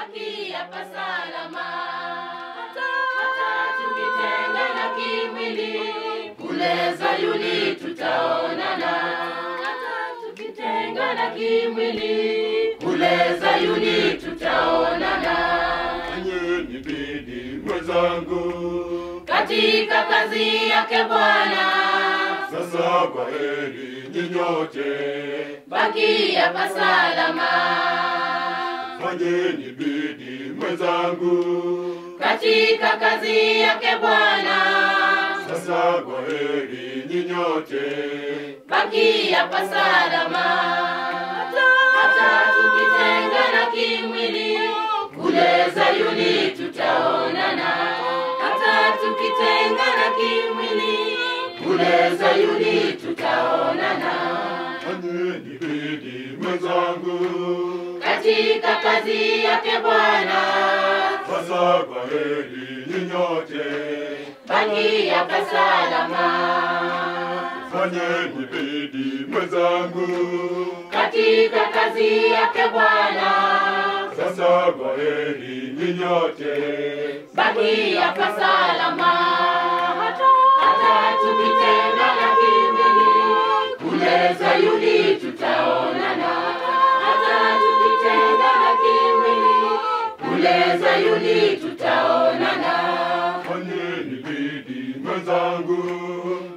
baki hapa salama. Hata tukitengana kimwili, kule Sayuni tutaonana. Hata tukitengana kimwili, kule Sayuni tutaonana. Fanyeni bidii mwenzangu katika kazi yake Bwana. Sasa kwaheri nyinyote, baki hapa salama. Fanyeni bidii mwenzangu katika kazi yake Bwana. Sasa kwaheri nyinyote, baki hapa salama. Hata tukitengana kimwili, kule Sayuni tutaonana. Hata tukitengana kimwili, kule Sayuni tutaonana. Fanyeni bidii mwenzangu katika kazi yake Bwana. Sasa kwaheri nyinyote, baki hapa salama. Fanyeni bidii mwenzangu katika kazi yake Bwana. Sasa kwaheri nyinyote, baki hapa salama. Hata tukitengana kimwili, kule Sayuni tutaonana. Hata tukitengana kimwili, kule Sayuni tutaonana. Fanyeni bidii mwenzangu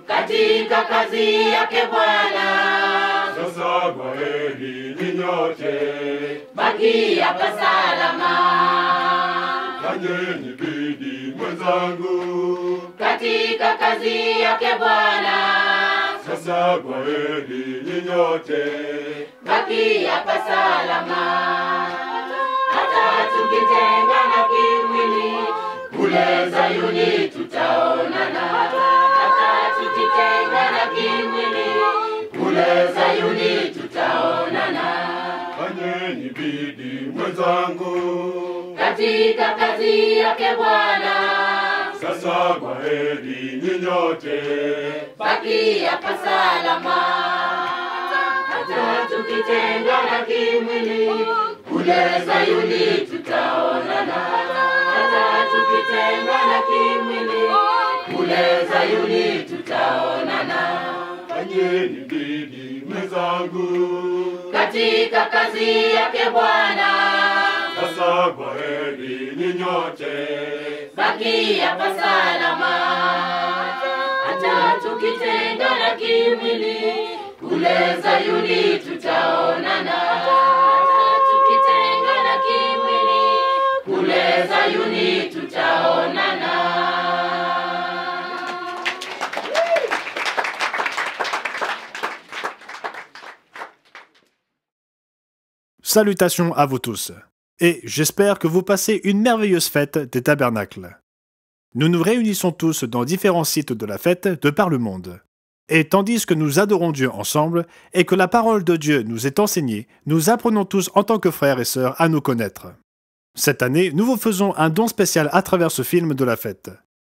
katika kazi yake Bwana. Sasa kwaheri nyinyote, baki hapa salama. Fanyeni bidii mwenzangu katika kazi yake Bwana. Sasa kwaheri nyinyote, baki hapa salama. Hata tukitengana kimwili, kule Sayuni tutaonana. Hata tukitengana kimwili, kule Sayuni tutaonana. Fanyeni bidii mwenzangu katika kazi yake Bwana. Sasa kwaheri nyinyote, baki hapa salama. Hata tukitengana kimwili, kule Sayuni tutaonana. Hata tukitengana kimwili, kule Sayuni tutaonana. Fanyeni bidii mwenzangu katika kazi yake Bwana. Sasa kwaheri nyinyote, baki hapa salama. Hata tukitengana kimwili, kule Sayuni tutaonana. Hata tukitengana kimwili, kule Sayuni tutaonana. Salutations à vous tous, et j'espère que vous passez une merveilleuse fête des tabernacles. Nous nous réunissons tous dans différents sites de la fête de par le monde. Et tandis que nous adorons Dieu ensemble et que la parole de Dieu nous est enseignée, nous apprenons tous en tant que frères et sœurs à nous connaître. Cette année, nous vous faisons un don spécial à travers ce film de la fête.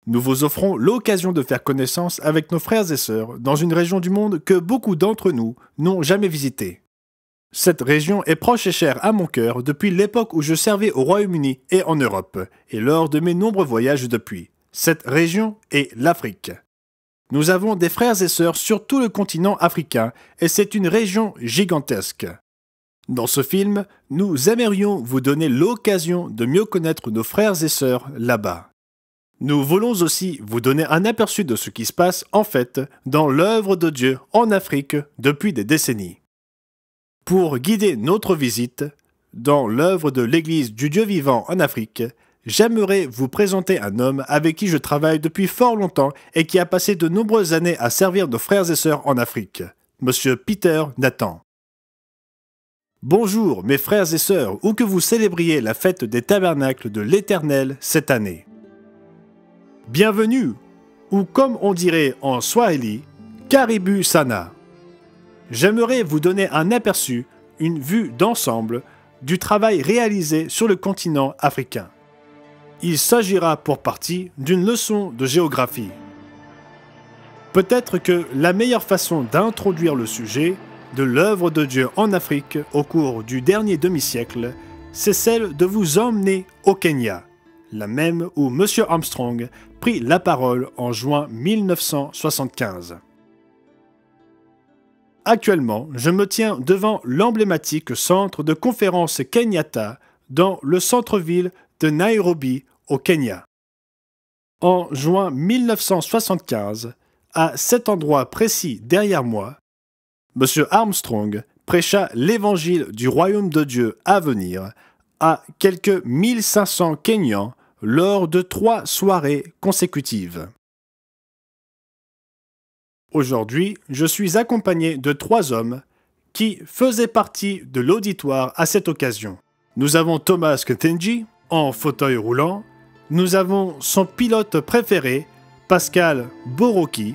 Nous vous offrons l'occasion de faire connaissance avec nos frères et sœurs dans une région du monde que beaucoup d'entre nous n'ont jamais visitée. Cette région est proche et chère à mon cœur depuis l'époque où je servais au Royaume-Uni et en Europe, et lors de mes nombreux voyages depuis. Cette région est l'Afrique. Nous avons des frères et sœurs sur tout le continent africain, et c'est une région gigantesque. Dans ce film, nous aimerions vous donner l'occasion de mieux connaître nos frères et sœurs là-bas. Nous voulons aussi vous donner un aperçu de ce qui se passe en fait dans l'œuvre de Dieu en Afrique depuis des décennies. Pour guider notre visite dans l'œuvre de l'Église du Dieu vivant en Afrique, j'aimerais vous présenter un homme avec qui je travaille depuis fort longtemps et qui a passé de nombreuses années à servir nos frères et sœurs en Afrique, Monsieur Peter Nathan. Bonjour mes frères et sœurs, où que vous célébriez la fête des tabernacles de l'Éternel cette année. Bienvenue, ou comme on dirait en Swahili, Karibu Sana. J'aimerais vous donner un aperçu, une vue d'ensemble du travail réalisé sur le continent africain. Il s'agira pour partie d'une leçon de géographie. Peut-être que la meilleure façon d'introduire le sujet de l'œuvre de Dieu en Afrique au cours du dernier demi-siècle, c'est celle de vous emmener au Kenya, la même où M. Armstrong prit la parole en juin 1975. Actuellement, je me tiens devant l'emblématique centre de conférence Kenyatta dans le centre-ville de Nairobi, au Kenya. En juin 1975, à cet endroit précis derrière moi, M. Armstrong prêcha l'évangile du royaume de Dieu à venir à quelques 1500 Kenyans lors de 3 soirées consécutives. Aujourd'hui, je suis accompagné de 3 hommes qui faisaient partie de l'auditoire à cette occasion. Nous avons Thomas Ketenji, en fauteuil roulant. Nous avons son pilote préféré, Pascal Boroki.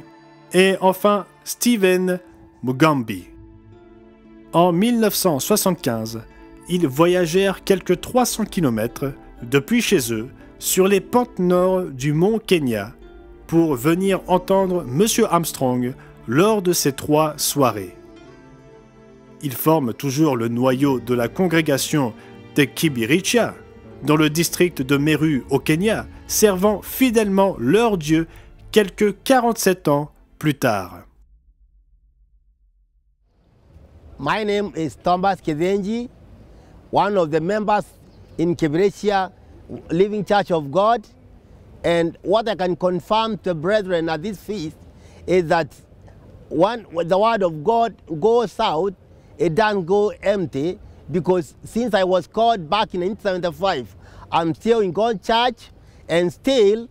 Et enfin, Stephen Mugambi. En 1975, ils voyagèrent quelques 300 km depuis chez eux sur les pentes nord du mont Kenya pour venir entendre M. Armstrong lors de ces 3 soirées. Ils forment toujours le noyau de la congrégation de Kibiricha, dans le district de Meru au Kenya, servant fidèlement leur Dieu quelques 47 ans plus tard. My name is Thomas Kezenji, one of the members in Kibiricha Living Church of God. And what I can confirm to brethren at this feast is that when the word of God goes out, it doesn't go empty, because since I was called back in 1975, I'm still in God's church and still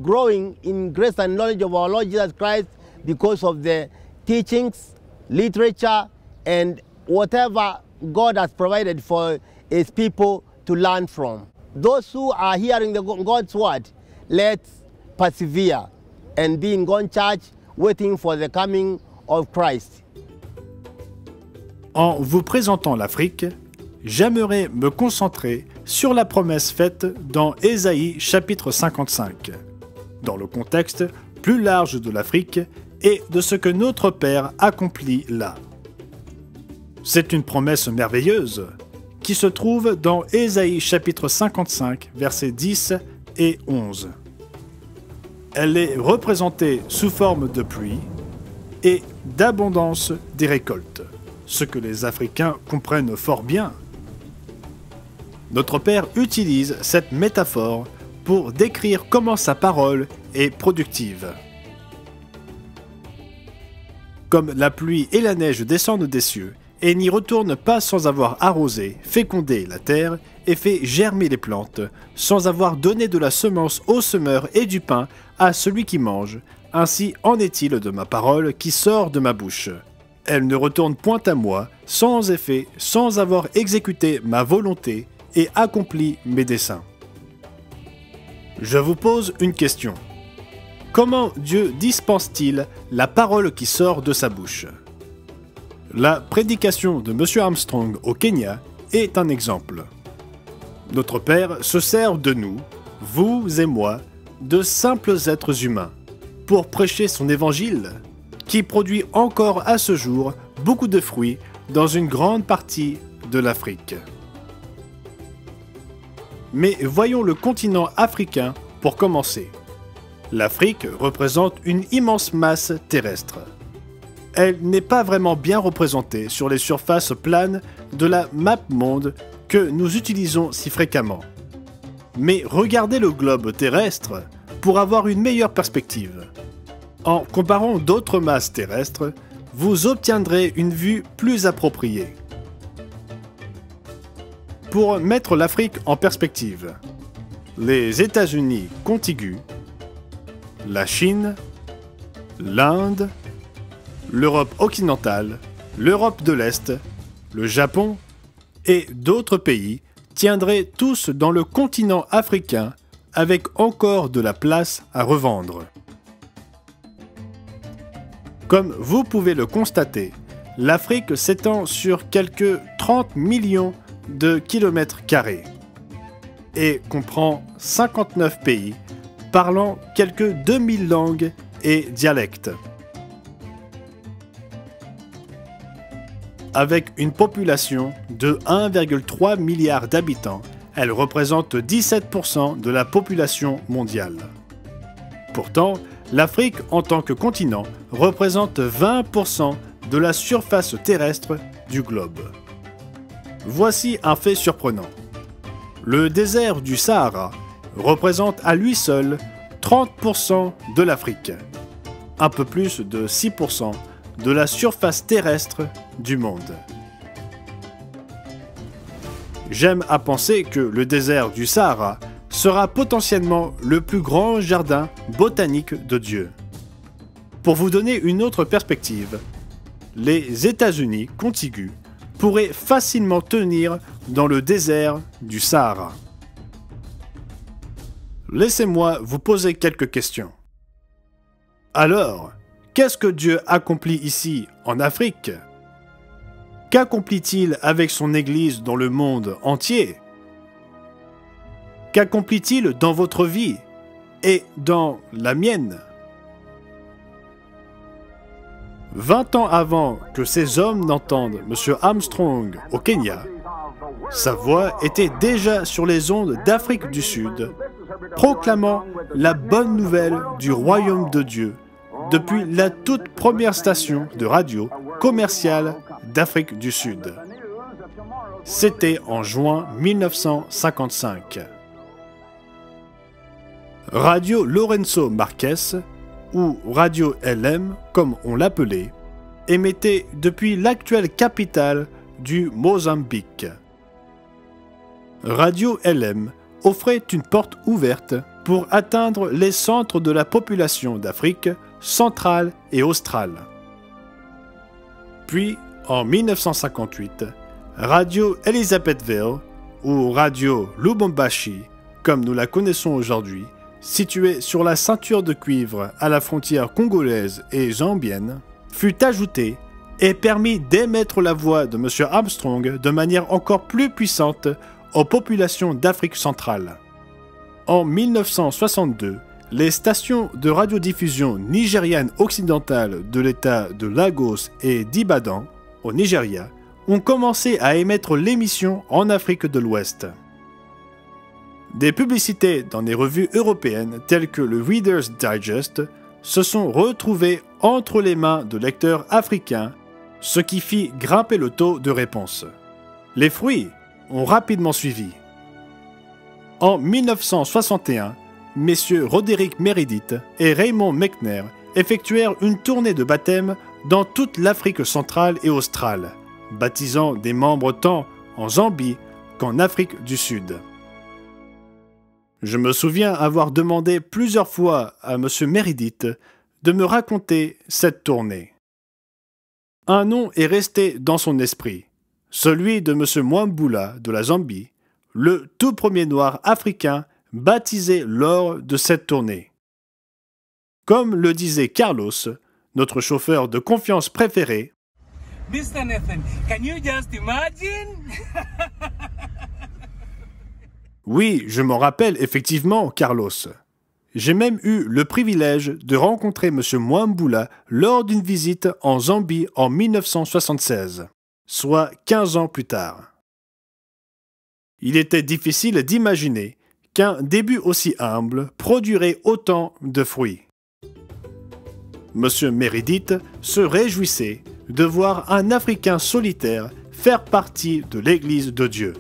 growing in grace and knowledge of our Lord Jesus Christ because of the teachings, literature, and whatever God has provided for His people to learn from. Those who are hearing God's word, let's persevere and be in God's church waiting for the coming of Christ. En vous présentant l'Afrique, j'aimerais me concentrer sur la promesse faite dans Ésaïe chapitre 55, dans le contexte plus large de l'Afrique et de ce que notre Père accomplit là. C'est une promesse merveilleuse qui se trouve dans Ésaïe chapitre 55, versets 10 et 11. Elle est représentée sous forme de pluie et d'abondance des récoltes, ce que les Africains comprennent fort bien. Notre Père utilise cette métaphore pour décrire comment sa parole est productive. Comme la pluie et la neige descendent des cieux et n'y retournent pas sans avoir arrosé, fécondé la terre et fait germer les plantes, sans avoir donné de la semence au semeur et du pain à celui qui mange, ainsi en est-il de ma parole qui sort de ma bouche. Elle ne retourne point à moi, sans effet, sans avoir exécuté ma volonté et accompli mes desseins. Je vous pose une question. Comment Dieu dispense-t-il la parole qui sort de sa bouche? La prédication de M. Armstrong au Kenya est un exemple. Notre Père se sert de nous, vous et moi, de simples êtres humains, pour prêcher son évangile, qui produit encore à ce jour beaucoup de fruits dans une grande partie de l'Afrique. Mais voyons le continent africain pour commencer. L'Afrique représente une immense masse terrestre. Elle n'est pas vraiment bien représentée sur les surfaces planes de la map monde que nous utilisons si fréquemment. Mais regardez le globe terrestre pour avoir une meilleure perspective. En comparant d'autres masses terrestres, vous obtiendrez une vue plus appropriée. Pour mettre l'Afrique en perspective, les États-Unis contigus, la Chine, l'Inde, l'Europe occidentale, l'Europe de l'Est, le Japon et d'autres pays tiendraient tous dans le continent africain avec encore de la place à revendre. Comme vous pouvez le constater, l'Afrique s'étend sur quelques 30 millions de kilomètres carrés et comprend 59 pays parlant quelques 2000 langues et dialectes. Avec une population de 1,3 milliard d'habitants, elle représente 17% de la population mondiale. Pourtant, l'Afrique en tant que continent représente 20% de la surface terrestre du globe. Voici un fait surprenant. Le désert du Sahara représente à lui seul 30% de l'Afrique, un peu plus de 6% de la surface terrestre du monde. J'aime à penser que le désert du Sahara sera potentiellement le plus grand jardin botanique de Dieu. Pour vous donner une autre perspective, les États-Unis contigus pourraient facilement tenir dans le désert du Sahara. Laissez-moi vous poser quelques questions. Alors, qu'est-ce que Dieu accomplit ici en Afrique? Qu'accomplit-il avec son Église dans le monde entier? Qu'accomplit-il dans votre vie et dans la mienne? 20 ans avant que ces hommes n'entendent M. Armstrong au Kenya, sa voix était déjà sur les ondes d'Afrique du Sud, proclamant la bonne nouvelle du royaume de Dieu depuis la toute première station de radio commerciale d'Afrique du Sud. C'était en juin 1955. Radio Lourenço Marques, ou Radio LM comme on l'appelait, émettait depuis l'actuelle capitale du Mozambique. Radio LM offrait une porte ouverte pour atteindre les centres de la population d'Afrique centrale et australe. Puis, en 1958, Radio Elizabethville, ou Radio Lubumbashi, comme nous la connaissons aujourd'hui, située sur la ceinture de cuivre à la frontière congolaise et zambienne, fut ajoutée et permit d'émettre la voix de M. Armstrong de manière encore plus puissante aux populations d'Afrique centrale. En 1962, les stations de radiodiffusion nigérianes occidentales de l'État de Lagos et d'Ibadan, au Nigeria, ont commencé à émettre l'émission en Afrique de l'Ouest. Des publicités dans des revues européennes telles que le Reader's Digest se sont retrouvées entre les mains de lecteurs africains, ce qui fit grimper le taux de réponse. Les fruits ont rapidement suivi. En 1961, messieurs Roderick Meredith et Raymond Mechner effectuèrent une tournée de baptême dans toute l'Afrique centrale et australe, baptisant des membres tant en Zambie qu'en Afrique du Sud. Je me souviens avoir demandé plusieurs fois à M. Meredith de me raconter cette tournée. Un nom est resté dans son esprit, celui de M. Mwambula de la Zambie, le tout premier noir africain baptisé lors de cette tournée. Comme le disait Carlos, notre chauffeur de confiance préféré, Mr. Nathan, can you just imagine? Oui, je m'en rappelle effectivement, Carlos. J'ai même eu le privilège de rencontrer M. Mwambula lors d'une visite en Zambie en 1976, soit 15 ans plus tard. Il était difficile d'imaginer qu'un début aussi humble produirait autant de fruits. M. Meredith se réjouissait de voir un Africain solitaire faire partie de l'Église de Dieu.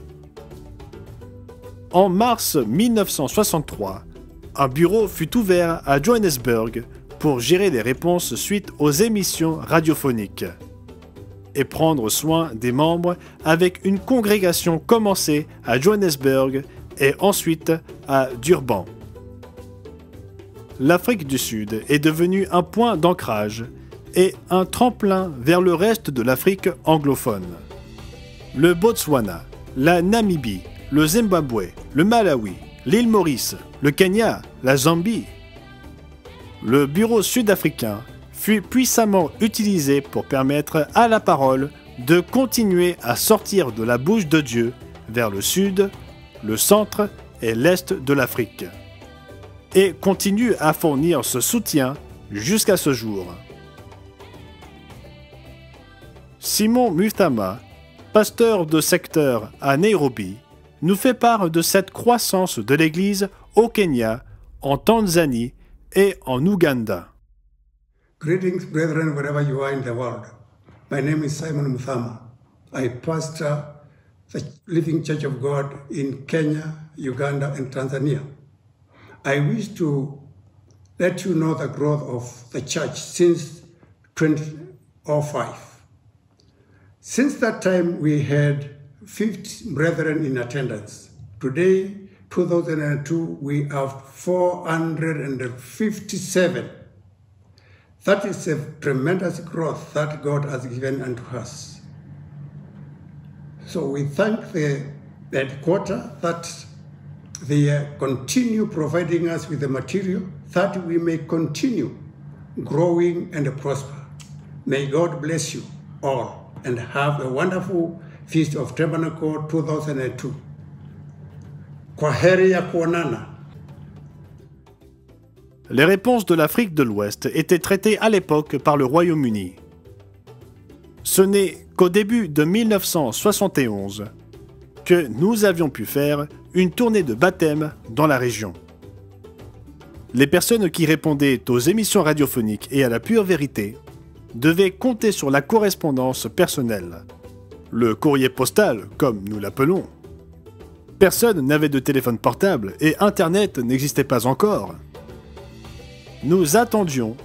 En mars 1963, un bureau fut ouvert à Johannesburg pour gérer les réponses suite aux émissions radiophoniques et prendre soin des membres avec une congrégation commencée à Johannesburg et ensuite à Durban. L'Afrique du Sud est devenue un point d'ancrage et un tremplin vers le reste de l'Afrique anglophone. Le Botswana, la Namibie, le Zimbabwe, le Malawi, l'île Maurice, le Kenya, la Zambie. Le bureau sud-africain fut puissamment utilisé pour permettre à la parole de continuer à sortir de la bouche de Dieu vers le sud, le centre et l'est de l'Afrique, et continue à fournir ce soutien jusqu'à ce jour. Simon Muthama, pasteur de secteur à Nairobi, nous fait part de cette croissance de l'Église au Kenya, en Tanzanie et en Ouganda. Greetings, brethren, wherever you are in the world. My name is Simon Muthama. I pastor the Living Church of God in Kenya, Uganda, and Tanzania. I wish to let you know the growth of the church since 2005. Since that time, we had 50 brethren in attendance. Today, 2002, we have 457. That is a tremendous growth that God has given unto us. So we thank the headquarters that they continue providing us with the material that we may continue growing and prosper. May God bless you all and have a wonderful Feast of Tabernacle 2002. Kwaheri ya kuonana. Les réponses de l'Afrique de l'Ouest étaient traitées à l'époque par le Royaume-Uni. Ce n'est qu'au début de 1971 que nous avions pu faire une tournée de baptême dans la région. Les personnes qui répondaient aux émissions radiophoniques et à la pure vérité devaient compter sur la correspondance personnelle, le courrier postal, comme nous l'appelons. Personne n'avait de téléphone portable et Internet n'existait pas encore. Nous attendions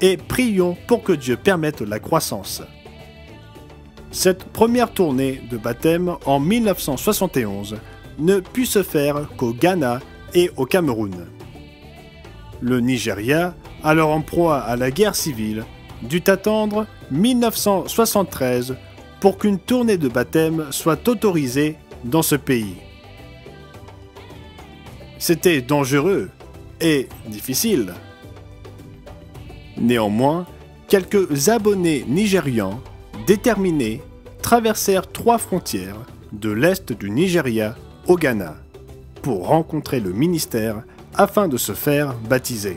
et prions pour que Dieu permette la croissance. Cette première tournée de baptême en 1971 ne put se faire qu'au Ghana et au Cameroun. Le Nigeria, alors en proie à la guerre civile, dut attendre 1973 pour qu'une tournée de baptême soit autorisée dans ce pays. C'était dangereux et difficile. Néanmoins, quelques abonnés nigérians déterminés traversèrent 3 frontières de l'est du Nigeria au Ghana pour rencontrer le ministère afin de se faire baptiser.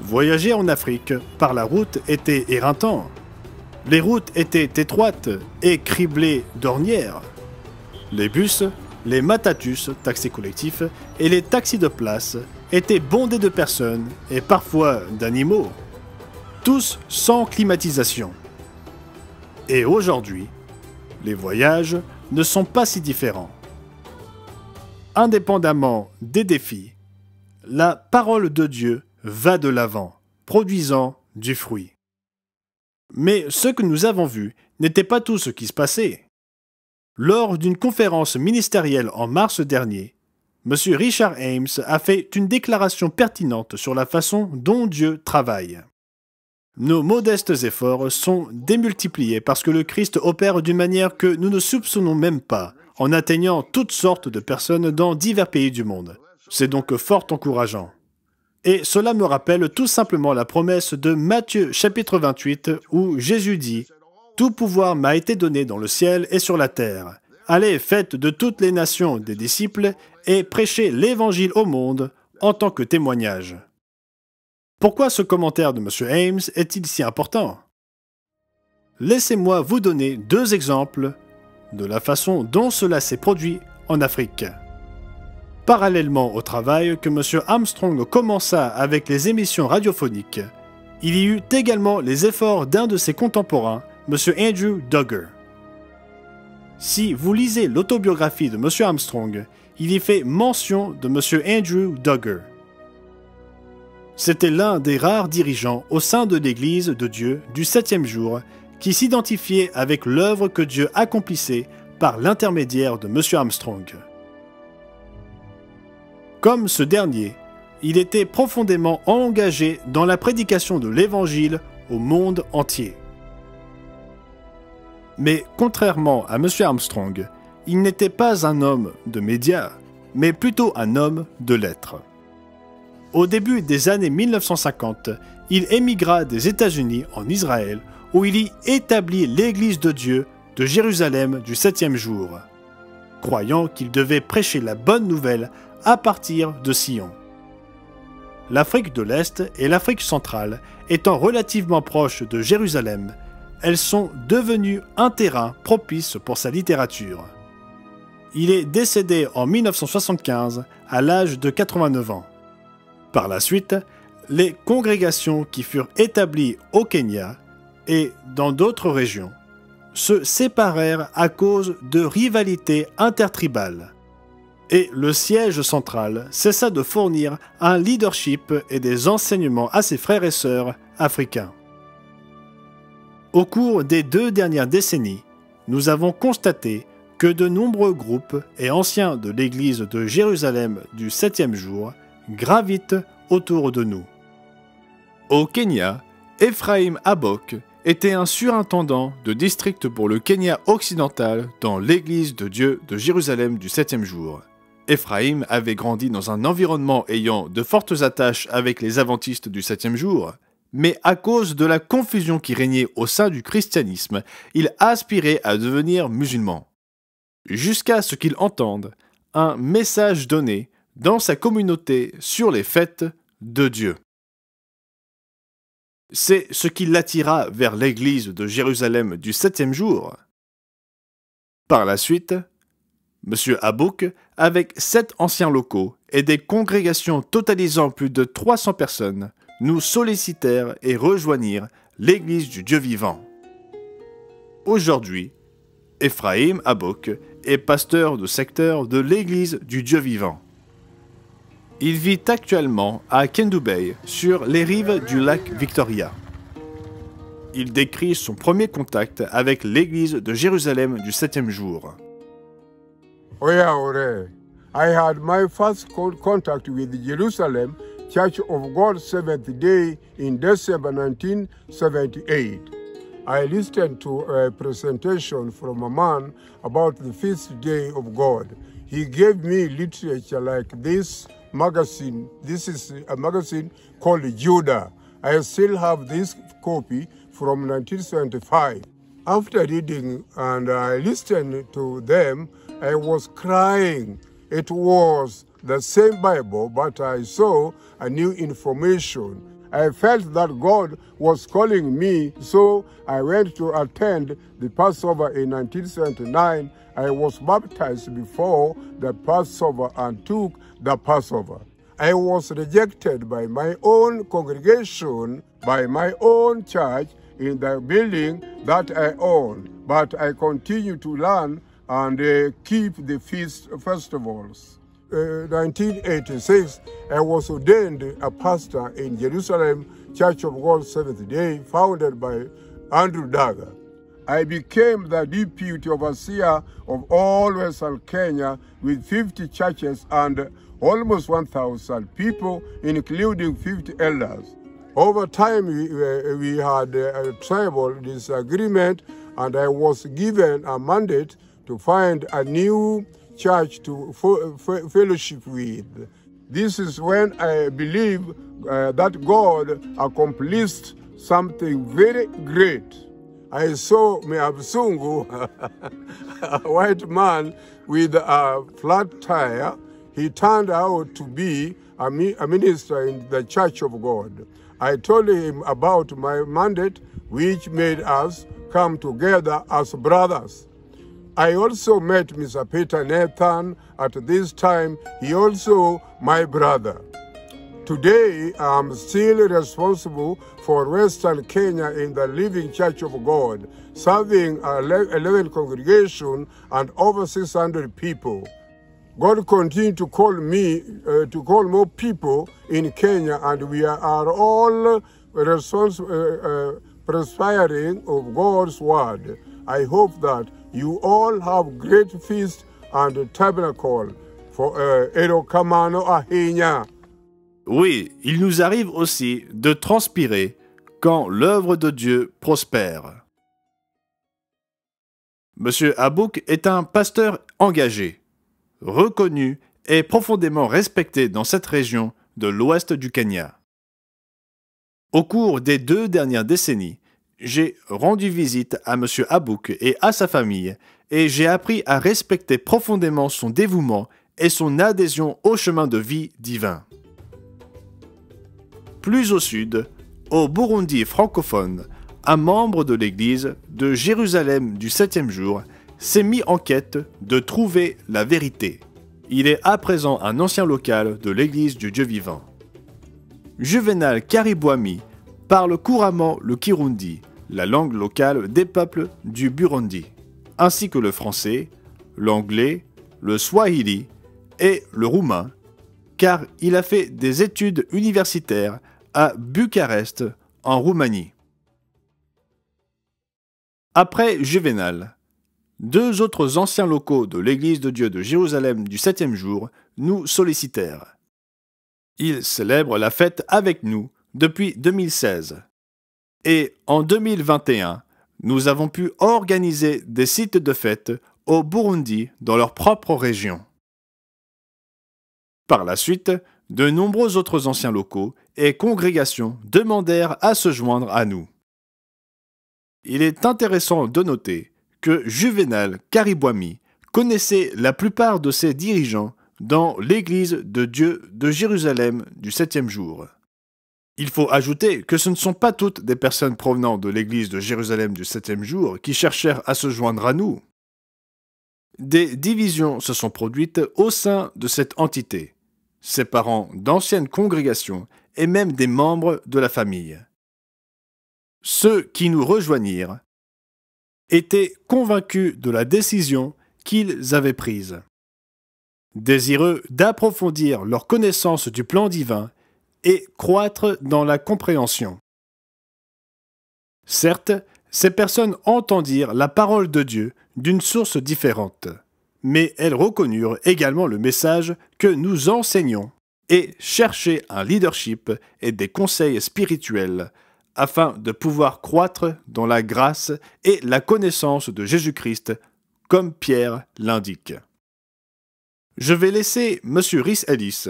Voyager en Afrique par la route était éreintant. Les routes étaient étroites et criblées d'ornières. Les bus, les matatus, taxis collectifs, et les taxis de place étaient bondés de personnes et parfois d'animaux, tous sans climatisation. Et aujourd'hui, les voyages ne sont pas si différents. Indépendamment des défis, la parole de Dieu va de l'avant, produisant du fruit. Mais ce que nous avons vu n'était pas tout ce qui se passait. Lors d'une conférence ministérielle en mars dernier, M. Richard Ames a fait une déclaration pertinente sur la façon dont Dieu travaille. Nos modestes efforts sont démultipliés parce que le Christ opère d'une manière que nous ne soupçonnons même pas, en atteignant toutes sortes de personnes dans divers pays du monde. C'est donc fort encourageant. Et cela me rappelle tout simplement la promesse de Matthieu chapitre 28 où Jésus dit « Tout pouvoir m'a été donné dans le ciel et sur la terre. Allez, faites de toutes les nations des disciples et prêchez l'Évangile au monde en tant que témoignage. » Pourquoi ce commentaire de M. Ames est-il si important? Laissez-moi vous donner 2 exemples de la façon dont cela s'est produit en Afrique. Parallèlement au travail que M. Armstrong commença avec les émissions radiophoniques, il y eut également les efforts d'un de ses contemporains, M. Andrew Duggar. Si vous lisez l'autobiographie de M. Armstrong, il y fait mention de M. Andrew Duggar. C'était l'un des rares dirigeants au sein de l'Église de Dieu du 7e jour qui s'identifiait avec l'œuvre que Dieu accomplissait par l'intermédiaire de M. Armstrong. Comme ce dernier, il était profondément engagé dans la prédication de l'Évangile au monde entier. Mais contrairement à M. Armstrong, il n'était pas un homme de médias, mais plutôt un homme de lettres. Au début des années 1950, il émigra des États-Unis en Israël, où il y établit l'Église de Dieu de Jérusalem du 7e jour, croyant qu'il devait prêcher la bonne nouvelle à partir de Sion. L'Afrique de l'Est et l'Afrique centrale étant relativement proches de Jérusalem, elles sont devenues un terrain propice pour sa littérature. Il est décédé en 1975 à l'âge de 89 ans. Par la suite, les congrégations qui furent établies au Kenya et dans d'autres régions se séparèrent à cause de rivalités intertribales. Et le siège central cessa de fournir un leadership et des enseignements à ses frères et sœurs africains. Au cours des 2 dernières décennies, nous avons constaté que de nombreux groupes et anciens de l'Église de Jérusalem du 7e jour gravitent autour de nous. Au Kenya, Ephraim Abok était un surintendant de district pour le Kenya occidental dans l'Église de Dieu de Jérusalem du 7e jour. Ephraim avait grandi dans un environnement ayant de fortes attaches avec les adventistes du 7e jour, mais à cause de la confusion qui régnait au sein du christianisme, il aspirait à devenir musulman. Jusqu'à ce qu'il entende un message donné dans sa communauté sur les fêtes de Dieu. C'est ce qui l'attira vers l'église de Jérusalem du 7e jour. Par la suite, M. Abok, avec 7 anciens locaux et des congrégations totalisant plus de 300 personnes, nous sollicitèrent et rejoignirent l'église du Dieu vivant. Aujourd'hui, Ephraim Abok est pasteur de secteur de l'église du Dieu vivant. Il vit actuellement à Kendu Bay, sur les rives du lac Victoria. Il décrit son premier contact avec l'église de Jérusalem du 7e jour. I had my first contact with the Jerusalem Church of God Seventh Day in December 1978. I listened to a presentation from a man about the feast day of God. He gave me literature like this magazine. This is a magazine called Judah. I still have this copy from 1975. After reading and I listened to them, I was crying. It was the same Bible, but I saw a new information. I felt that God was calling me, so I went to attend the Passover in 1979. I was baptized before the Passover and took the Passover. I was rejected by my own congregation, by my own church in the building that I own, but I continue to learn and keep the festivals. 1986, I was ordained a pastor in Jerusalem Church of God Seventh Day, founded by Andrew Dagger. I became the deputy overseer of all Western Kenya with 50 churches and almost 1,000 people, including 50 elders. Over time, we had a tribal disagreement, and I was given a mandate to find a new church to fellowship with. This is when I believe that God accomplished something very great. I saw Meabsungu, a white man with a flat tire. He turned out to be a minister in the Church of God. I told him about my mandate, which made us come together as brothers. I also met Mr. Peter Nathan at this time. He also my brother. Today, I'm still responsible for Western Kenya in the Living Church of God, serving 11 congregations and over 600 people. God continued to call me, to call more people in Kenya, and we are all perspiring of God's word. I hope that you all have great feast and tabernacle for Erokamano Ahinya. Oui, il nous arrive aussi de transpirer quand l'œuvre de Dieu prospère. Monsieur Abok est un pasteur engagé, reconnu et profondément respecté dans cette région de l'ouest du Kenya. Au cours des 2 dernières décennies, j'ai rendu visite à Monsieur Abok et à sa famille et j'ai appris à respecter profondément son dévouement et son adhésion au chemin de vie divin. Plus au sud, au Burundi francophone, un membre de l'église de Jérusalem du 7e jour s'est mis en quête de trouver la vérité. Il est à présent un ancien local de l'église du Dieu vivant. Juvenal Karibwami parle couramment le Kirundi, la langue locale des peuples du Burundi, ainsi que le français, l'anglais, le swahili et le roumain, car il a fait des études universitaires à Bucarest, en Roumanie. Après Juvenal, 2 autres anciens locaux de l'Église de Dieu de Jérusalem du 7e jour nous sollicitèrent. Ils célèbrent la fête avec nous depuis 2016. Et en 2021, nous avons pu organiser des sites de fête au Burundi dans leur propre région. Par la suite, de nombreux autres anciens locaux et congrégations demandèrent à se joindre à nous. Il est intéressant de noter que Juvenal Karibwami connaissait la plupart de ses dirigeants dans l'Église de Dieu de Jérusalem du 7e jour. Il faut ajouter que ce ne sont pas toutes des personnes provenant de l'Église de Jérusalem du 7e jour qui cherchèrent à se joindre à nous. Des divisions se sont produites au sein de cette entité, séparant d'anciennes congrégations et même des membres de la famille. Ceux qui nous rejoignirent étaient convaincus de la décision qu'ils avaient prise. Désireux d'approfondir leur connaissance du plan divin et croître dans la compréhension. Certes, ces personnes entendirent la parole de Dieu d'une source différente, mais elles reconnurent également le message que nous enseignons et cherchaient un leadership et des conseils spirituels afin de pouvoir croître dans la grâce et la connaissance de Jésus-Christ, comme Pierre l'indique. Je vais laisser M. Rhys Ellis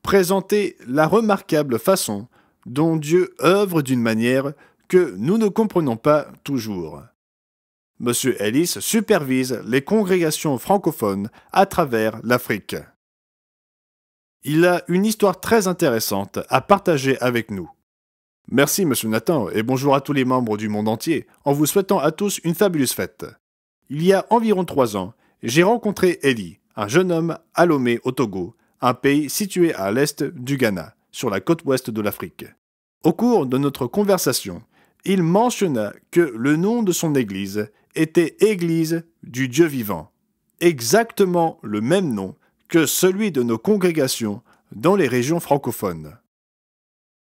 présenter la remarquable façon dont Dieu œuvre d'une manière que nous ne comprenons pas toujours. M. Ellis supervise les congrégations francophones à travers l'Afrique. Il a une histoire très intéressante à partager avec nous. Merci M. Nathan et bonjour à tous les membres du monde entier en vous souhaitant à tous une fabuleuse fête. Il y a environ 3 ans, j'ai rencontré Eli, un jeune homme à Lomé au Togo, un pays situé à l'est du Ghana, sur la côte ouest de l'Afrique. Au cours de notre conversation, il mentionna que le nom de son église était Église du Dieu vivant, exactement le même nom que celui de nos congrégations dans les régions francophones.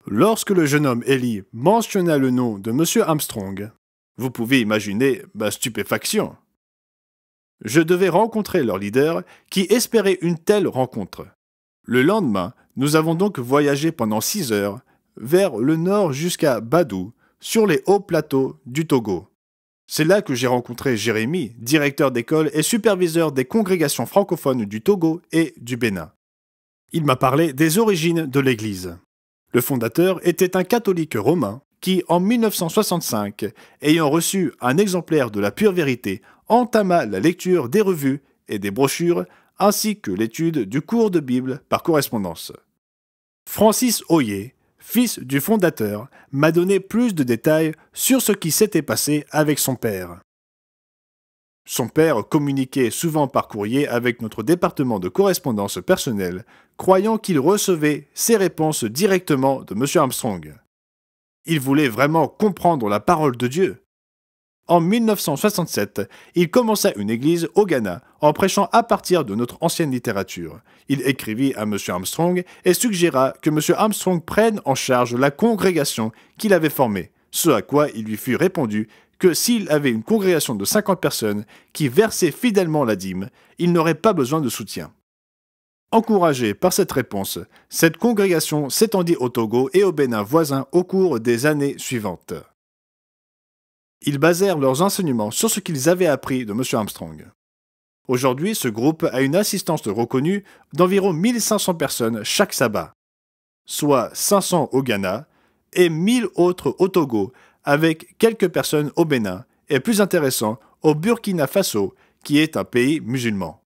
Lorsque le jeune homme Eli mentionna le nom de M. Armstrong, vous pouvez imaginer ma stupéfaction. Je devais rencontrer leur leader qui espérait une telle rencontre. Le lendemain, nous avons donc voyagé pendant 6 heures vers le nord jusqu'à Badou, sur les hauts plateaux du Togo. C'est là que j'ai rencontré Jérémy, directeur d'école et superviseur des congrégations francophones du Togo et du Bénin. Il m'a parlé des origines de l'Église. Le fondateur était un catholique romain qui, en 1965, ayant reçu un exemplaire de la pure vérité, entama la lecture des revues et des brochures, ainsi que l'étude du cours de Bible par correspondance. Francis Oyer, fils du fondateur, m'a donné plus de détails sur ce qui s'était passé avec son père. Son père communiquait souvent par courrier avec notre département de correspondance personnelle, croyant qu'il recevait ses réponses directement de M. Armstrong. Il voulait vraiment comprendre la parole de Dieu. En 1967, il commença une église au Ghana en prêchant à partir de notre ancienne littérature. Il écrivit à M. Armstrong et suggéra que M. Armstrong prenne en charge la congrégation qu'il avait formée, ce à quoi il lui fut répondu que s'il avait une congrégation de 50 personnes qui versaient fidèlement la dîme, il n'aurait pas besoin de soutien. Encouragé par cette réponse, cette congrégation s'étendit au Togo et au Bénin voisins au cours des années suivantes. Ils basèrent leurs enseignements sur ce qu'ils avaient appris de M. Armstrong. Aujourd'hui, ce groupe a une assistance reconnue d'environ 1500 personnes chaque sabbat, soit 500 au Ghana et 1000 autres au Togo, avec quelques personnes au Bénin et, plus intéressant, au Burkina Faso, qui est un pays musulman.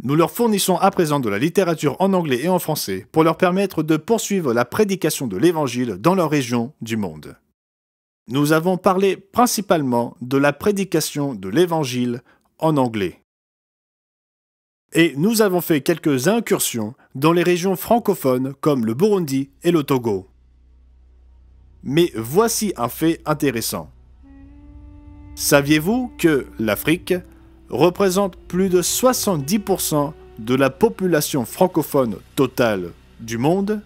Nous leur fournissons à présent de la littérature en anglais et en français pour leur permettre de poursuivre la prédication de l'Évangile dans leur région du monde. nous avons parlé principalement de la prédication de l'Évangile en anglais. Et nous avons fait quelques incursions dans les régions francophones comme le Burundi et le Togo. Mais voici un fait intéressant. Saviez-vous que l'Afrique représente plus de 70% de la population francophone totale du monde?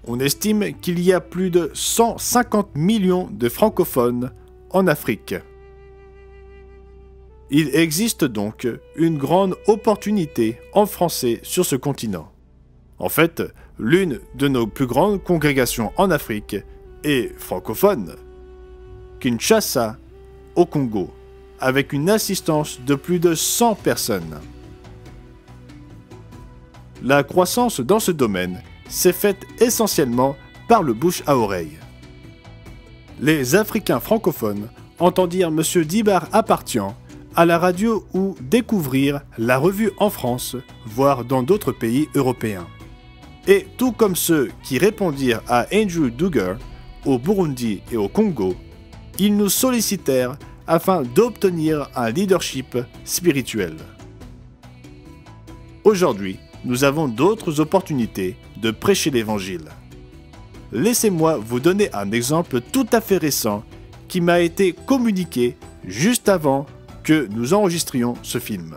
On estime qu'il y a plus de 150 millions de francophones en Afrique. Il existe donc une grande opportunité en français sur ce continent. En fait, l'une de nos plus grandes congrégations en Afrique est francophone, Kinshasa, au Congo, avec une assistance de plus de 100 personnes. La croissance dans ce domaine s'est faite essentiellement par le bouche à oreille. Les Africains francophones entendirent M. Dibar Apartian à la radio ou découvrir la revue en France, voire dans d'autres pays européens. Et tout comme ceux qui répondirent à Andrew Duggar au Burundi et au Congo, ils nous sollicitèrent afin d'obtenir un leadership spirituel. Aujourd'hui, nous avons d'autres opportunités de prêcher l'Évangile. Laissez-moi vous donner un exemple tout à fait récent qui m'a été communiqué juste avant que nous enregistrions ce film.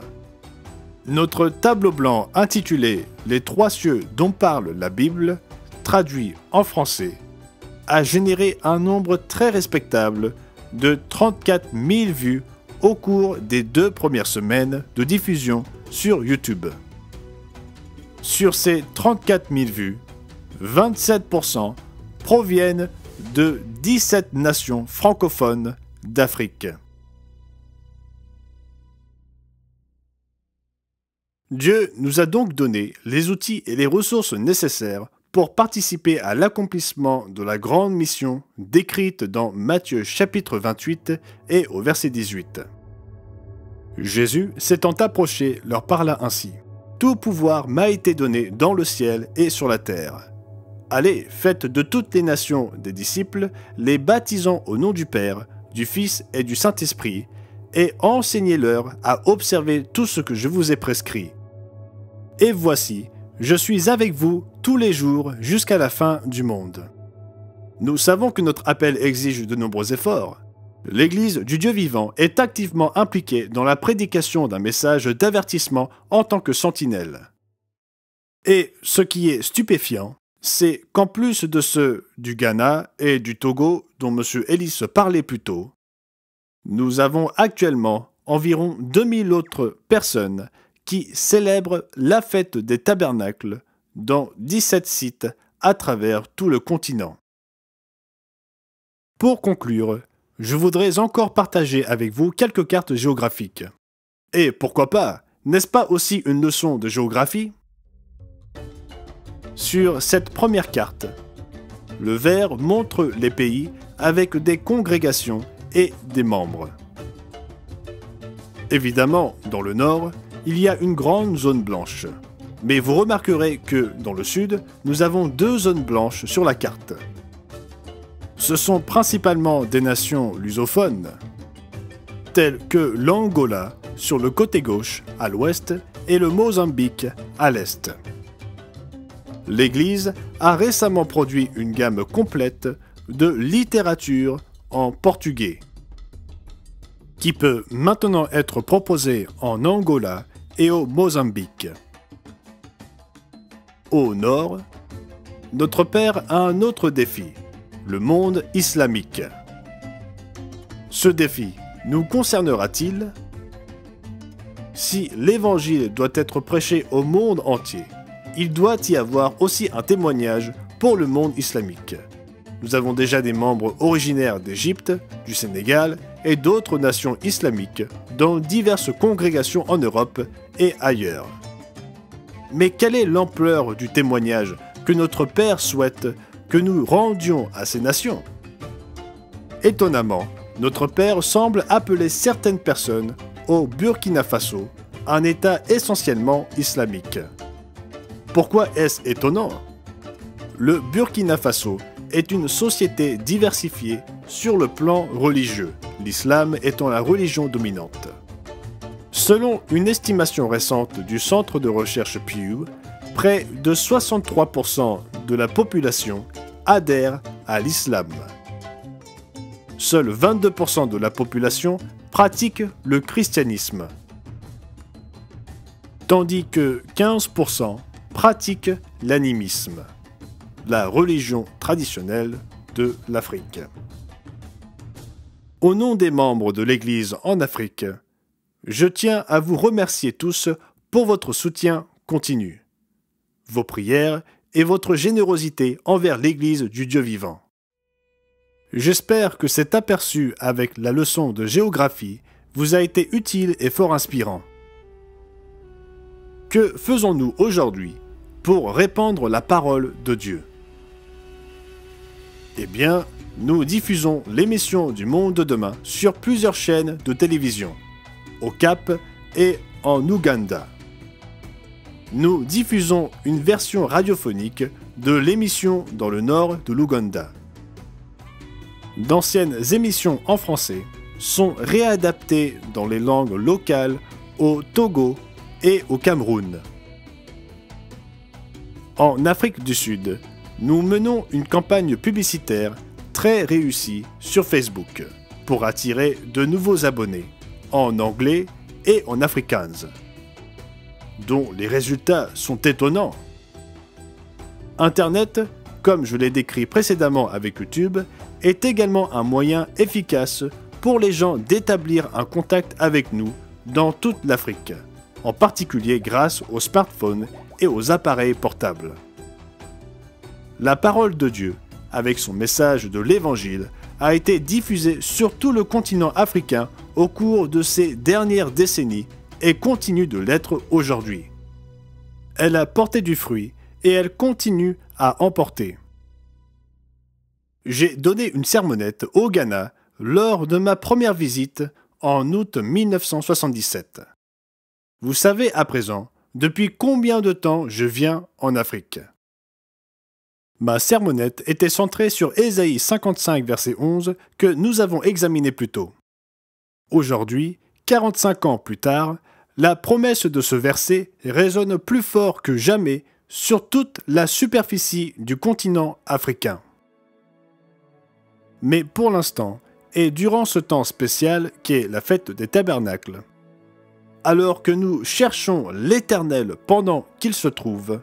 Notre tableau blanc intitulé « Les trois cieux dont parle la Bible », traduit en français, a généré un nombre très respectable de 34 000 vues au cours des 2 premières semaines de diffusion sur YouTube. Sur ces 34 000 vues, 27% proviennent de 17 nations francophones d'Afrique. Dieu nous a donc donné les outils et les ressources nécessaires pour participer à l'accomplissement de la grande mission décrite dans Matthieu chapitre 28 et au verset 18. Jésus, s'étant approché, leur parla ainsi. « Tout pouvoir m'a été donné dans le ciel et sur la terre. Allez, faites de toutes les nations des disciples, les baptisant au nom du Père, du Fils et du Saint-Esprit, et enseignez-leur à observer tout ce que je vous ai prescrit. Et voici, je suis avec vous tous les jours jusqu'à la fin du monde. » Nous savons que notre appel exige de nombreux efforts. L'Église du Dieu vivant est activement impliquée dans la prédication d'un message d'avertissement en tant que sentinelle. Et ce qui est stupéfiant, c'est qu'en plus de ceux du Ghana et du Togo dont M. Ellis parlait plus tôt, nous avons actuellement environ 2000 autres personnes qui célèbrent la fête des tabernacles dans 17 sites à travers tout le continent. Pour conclure, je voudrais encore partager avec vous quelques cartes géographiques. Et pourquoi pas, n'est-ce pas aussi une leçon de géographie? Sur cette première carte, le vert montre les pays avec des congrégations et des membres. Évidemment, dans le nord, il y a une grande zone blanche. Mais vous remarquerez que, dans le sud, nous avons 2 zones blanches sur la carte. Ce sont principalement des nations lusophones, telles que l'Angola sur le côté gauche à l'ouest et le Mozambique à l'est. L'Église a récemment produit une gamme complète de littérature en portugais, qui peut maintenant être proposée en Angola et au Mozambique. Au nord, notre Père a un autre défi, le monde islamique. Ce défi nous concernera-t-il? Si l'Évangile doit être prêché au monde entier, il doit y avoir aussi un témoignage pour le monde islamique. Nous avons déjà des membres originaires d'Égypte, du Sénégal et d'autres nations islamiques dans diverses congrégations en Europe et ailleurs. Mais quelle est l'ampleur du témoignage que notre Père souhaite que nous rendions à ces nations? Étonnamment, notre Père semble appeler certaines personnes au Burkina Faso, un État essentiellement islamique. Pourquoi est-ce étonnant? Le Burkina Faso est une société diversifiée sur le plan religieux, l'islam étant la religion dominante. Selon une estimation récente du centre de recherche Pew, près de 63% de la population adhère à l'islam. Seuls 22% de la population pratique le christianisme, tandis que 15% pratiquent l'animisme, la religion traditionnelle de l'Afrique. Au nom des membres de l'Église en Afrique, je tiens à vous remercier tous pour votre soutien continu, vos prières et votre générosité envers l'Église du Dieu vivant. J'espère que cet aperçu avec la leçon de géographie vous a été utile et fort inspirant. Que faisons-nous aujourd'hui pour répandre la parole de Dieu? Eh bien, nous diffusons l'émission du Monde de demain sur plusieurs chaînes de télévision, au Cap et en Ouganda. Nous diffusons une version radiophonique de l'émission dans le nord de l'Ouganda. D'anciennes émissions en français sont réadaptées dans les langues locales au Togo et au Cameroun. En Afrique du Sud, nous menons une campagne publicitaire très réussie sur Facebook pour attirer de nouveaux abonnés en anglais et en afrikaans, dont les résultats sont étonnants. Internet, comme je l'ai décrit précédemment avec YouTube, est également un moyen efficace pour les gens d'établir un contact avec nous dans toute l'Afrique, en particulier grâce aux smartphones et aux appareils portables. La parole de Dieu, avec son message de l'Évangile, a été diffusée sur tout le continent africain au cours de ces dernières décennies et continue de l'être aujourd'hui. Elle a porté du fruit et elle continue à en porter. J'ai donné une sermonnette au Ghana lors de ma première visite en août 1977. Vous savez à présent depuis combien de temps je viens en Afrique. Ma sermonnette était centrée sur Ésaïe 55, verset 11, que nous avons examiné plus tôt. Aujourd'hui, 45 ans plus tard, la promesse de ce verset résonne plus fort que jamais sur toute la superficie du continent africain. Mais pour l'instant, et durant ce temps spécial qu'est la fête des tabernacles, alors que nous cherchons l'Éternel pendant qu'il se trouve,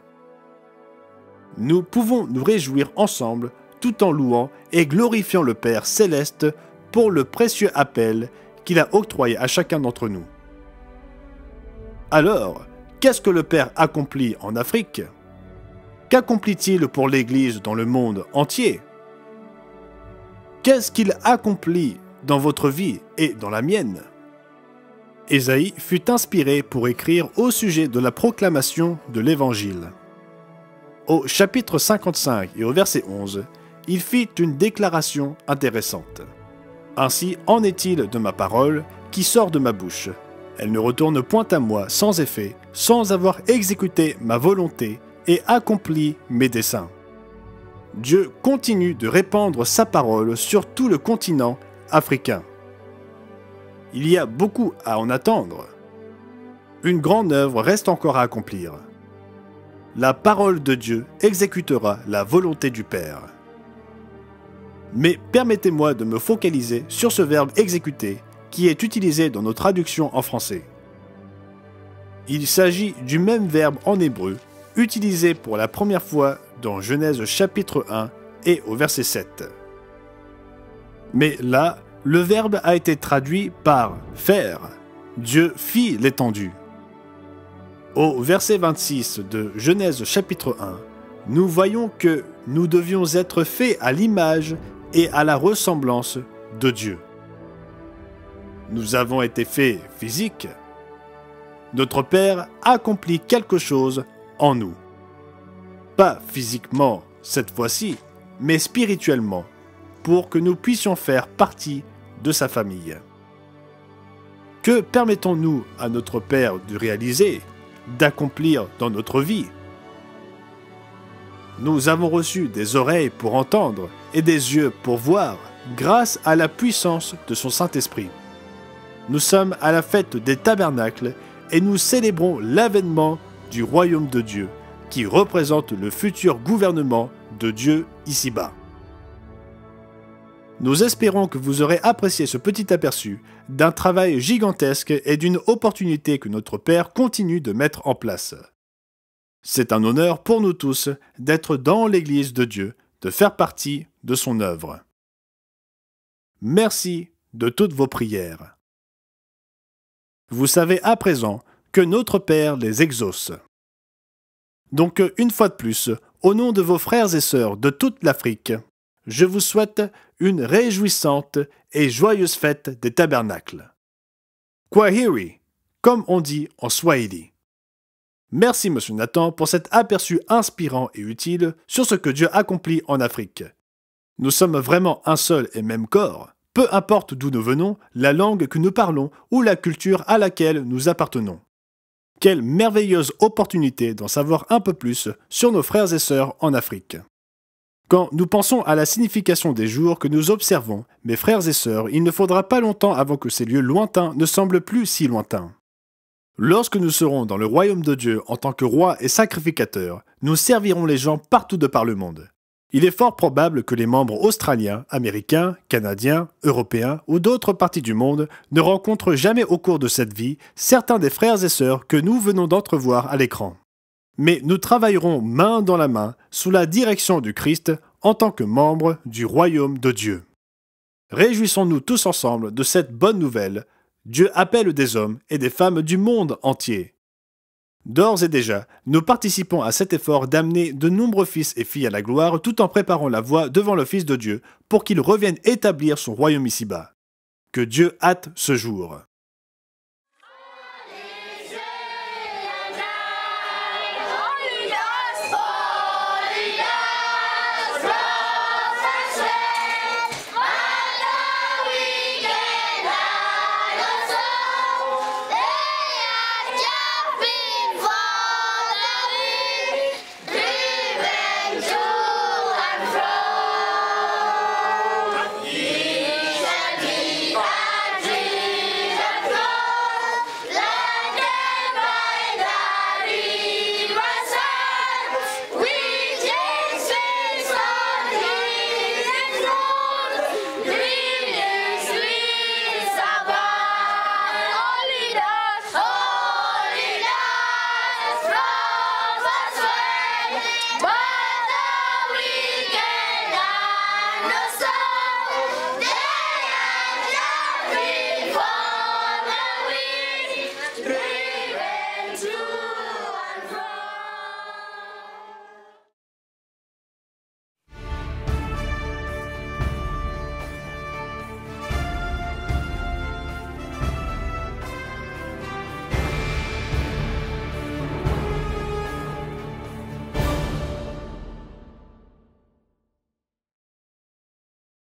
nous pouvons nous réjouir ensemble tout en louant et glorifiant le Père céleste pour le précieux appel qu'il a octroyé à chacun d'entre nous. Alors, qu'est-ce que le Père accomplit en Afrique? Qu'accomplit-il pour l'Église dans le monde entier? Qu'est-ce qu'il accomplit dans votre vie et dans la mienne? Ésaïe fut inspiré pour écrire au sujet de la proclamation de l'Évangile. Au chapitre 55 et au verset 11, il fit une déclaration intéressante. « Ainsi en est-il de ma parole qui sort de ma bouche. Elle ne retourne point à moi sans effet, sans avoir exécuté ma volonté et accompli mes desseins. » Dieu continue de répandre sa parole sur tout le continent africain. Il y a beaucoup à en attendre. Une grande œuvre reste encore à accomplir. La parole de Dieu exécutera la volonté du Père. Mais permettez-moi de me focaliser sur ce verbe exécuter qui est utilisé dans nos traductions en français. Il s'agit du même verbe en hébreu utilisé pour la première fois dans Genèse chapitre 1 et au verset 7. Mais là, le verbe a été traduit par « faire ». Dieu fit l'étendue. Au verset 26 de Genèse chapitre 1, nous voyons que nous devions être faits à l'image et à la ressemblance de Dieu. Nous avons été faits physiques. Notre Père accomplit quelque chose en nous. Pas physiquement cette fois-ci, mais spirituellement, pour que nous puissions faire partie de sa famille. Que permettons-nous à notre Père de réaliser, d'accomplir dans notre vie? Nous avons reçu des oreilles pour entendre et des yeux pour voir, grâce à la puissance de son Saint-Esprit. Nous sommes à la fête des tabernacles et nous célébrons l'avènement du royaume de Dieu, qui représente le futur gouvernement de Dieu ici-bas. Nous espérons que vous aurez apprécié ce petit aperçu d'un travail gigantesque et d'une opportunité que notre Père continue de mettre en place. C'est un honneur pour nous tous d'être dans l'Église de Dieu, de faire partie de son œuvre. Merci de toutes vos prières. Vous savez à présent que notre Père les exauce. Donc, une fois de plus, au nom de vos frères et sœurs de toute l'Afrique, je vous souhaite une réjouissante et joyeuse fête des tabernacles. Kwaheri, comme on dit en Swahili. Merci, Monsieur Nathan, pour cet aperçu inspirant et utile sur ce que Dieu accomplit en Afrique. Nous sommes vraiment un seul et même corps, peu importe d'où nous venons, la langue que nous parlons ou la culture à laquelle nous appartenons. Quelle merveilleuse opportunité d'en savoir un peu plus sur nos frères et sœurs en Afrique. Quand nous pensons à la signification des jours que nous observons, mes frères et sœurs, il ne faudra pas longtemps avant que ces lieux lointains ne semblent plus si lointains. Lorsque nous serons dans le royaume de Dieu en tant que roi et sacrificateur, nous servirons les gens partout de par le monde. Il est fort probable que les membres australiens, américains, canadiens, européens ou d'autres parties du monde ne rencontrent jamais au cours de cette vie certains des frères et sœurs que nous venons d'entrevoir à l'écran. Mais nous travaillerons main dans la main sous la direction du Christ en tant que membres du royaume de Dieu. Réjouissons-nous tous ensemble de cette bonne nouvelle. Dieu appelle des hommes et des femmes du monde entier. D'ores et déjà, nous participons à cet effort d'amener de nombreux fils et filles à la gloire tout en préparant la voie devant le Fils de Dieu pour qu'il revienne établir son royaume ici-bas. Que Dieu hâte ce jour.